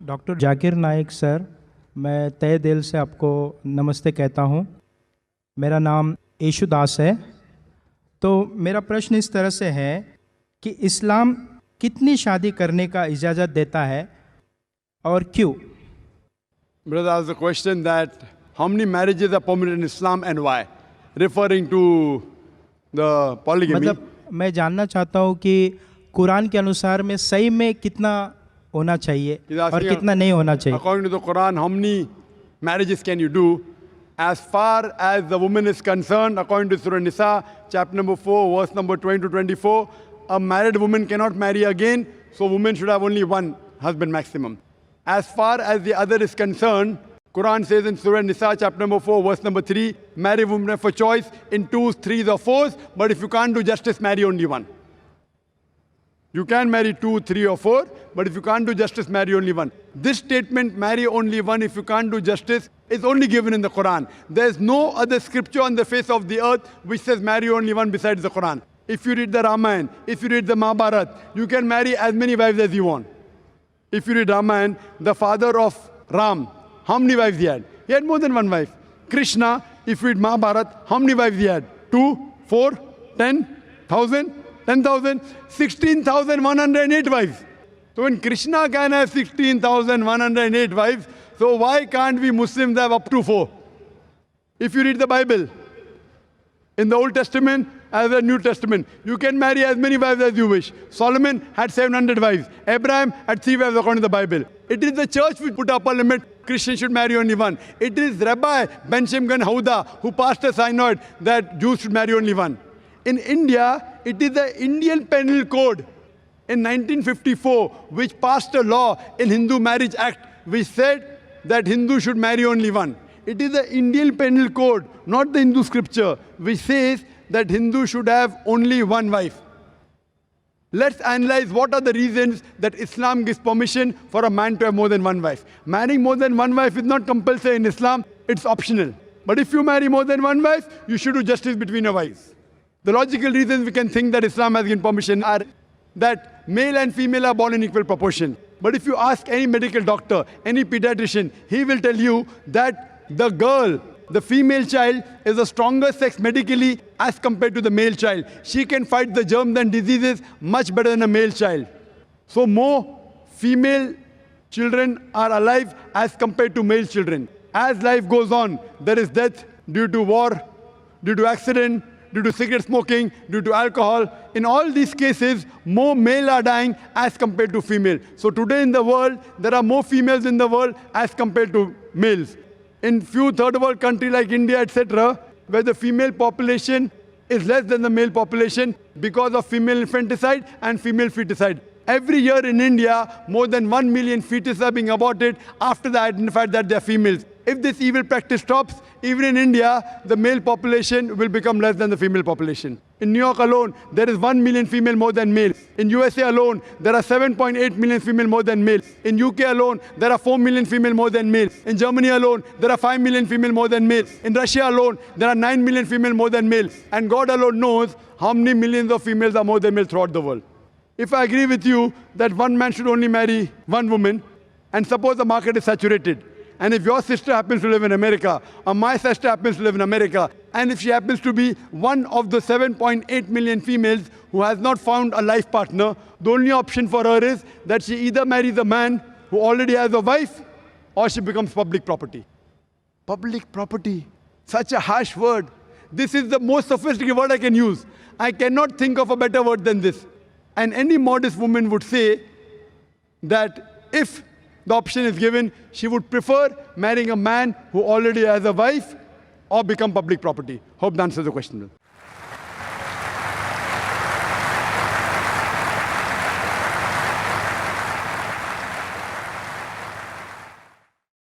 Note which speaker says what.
Speaker 1: Doctor Zakir Naik sir, मैं तहे दिल से आपको नमस्ते कहता हूँ। मेरा नाम येशुदास है। तो मेरा प्रश्न इस तरह से है कि इस्लाम कितनी शादी करने का इजाज़त देता है और क्यों?
Speaker 2: Brother asked the question that how many marriages are permitted in Islam and why? Referring to the polygamy.
Speaker 1: मतलब मैं जानना चाहता हूँ कि कुरान के अनुसार में सही में कितना होना चाहिए और कितना नहीं होना चाहिए।
Speaker 2: According to the Quran, how many marriages can you do? As far as the woman is concerned, according to Surah Nisa, chapter number 4, verse number 20 to 24, a married woman cannot marry again, so women should have only one husband maximum. As far as the other is concerned, Quran says in Surah Nisa, chapter number 4, verse number 3, marry women for choice in 2s, 3s or 4s, but if you can't do justice, marry only one. You can marry 2, 3 or 4, but if you can't do justice, marry only one. This statement, marry only one if you can't do justice, is only given in the Quran. There is no other scripture on the face of the earth which says marry only one besides the Quran. If you read the Ramayana, if you read the Mahabharata, you can marry as many wives as you want. If you read Ramayana, the father of Ram, how many wives he had? He had more than one wife. Krishna, if you read Mahabharata, how many wives he had? 2, 4, 10,000, 10,000, 16,108 wives. So when Krishna can have 16,108 wives, so why can't we Muslims have up to 4? If you read the Bible, in the Old Testament as the New Testament, you can marry as many wives as you wish. Solomon had 700 wives. Abraham had 3 wives according to the Bible. It is the church which put up a limit. Christians should marry only one. It is Rabbi Ben Shimgan Houda who passed a synod that Jews should marry only one. In India, it is the Indian Penal Code in 1954 which passed a law in Hindu Marriage Act which said that Hindus should marry only one. It is the Indian Penal Code, not the Hindu scripture, which says that Hindus should have only one wife. Let's analyze what are the reasons that Islam gives permission for a man to have more than one wife. Marrying more than one wife is not compulsory in Islam, it's optional. But if you marry more than one wife, you should do justice between your wives. The logical reasons we can think that Islam has given permission are that male and female are born in equal proportion. But if you ask any medical doctor, any pediatrician, he will tell you that the girl, the female child, is the stronger sex medically as compared to the male child. She can fight the germs and diseases much better than a male child. So more female children are alive as compared to male children. As life goes on, there is death due to war, due to accident, due to cigarette smoking, due to alcohol. In all these cases, more male are dying as compared to female. So today in the world, there are more females in the world as compared to males. In few third world countries like India, etc., where the female population is less than the male population because of female infanticide and female feticide. Every year in India, more than 1 million fetuses are being aborted after they identified that they are females. If this evil practice stops, even in India, the male population will become less than the female population. In New York alone, there is 1 million female more than males. In USA alone, there are 7.8 million female more than males. In UK alone, there are 4 million female more than males. In Germany alone, there are 5 million female more than males. In Russia alone, there are 9 million female more than males. And God alone knows how many millions of females are more than males throughout the world. If I agree with you that one man should only marry one woman, and suppose the market is saturated, and if your sister happens to live in America, or my sister happens to live in America, and if she happens to be one of the 7.8 million females who has not found a life partner, the only option for her is that she either marries a man who already has a wife, or she becomes public property. Public property, such a harsh word. This is the most sophisticated word I can use. I cannot think of a better word than this. And any modest woman would say that if the option is given, she would prefer marrying a man who already has a wife or become public property. Hope that answers the question.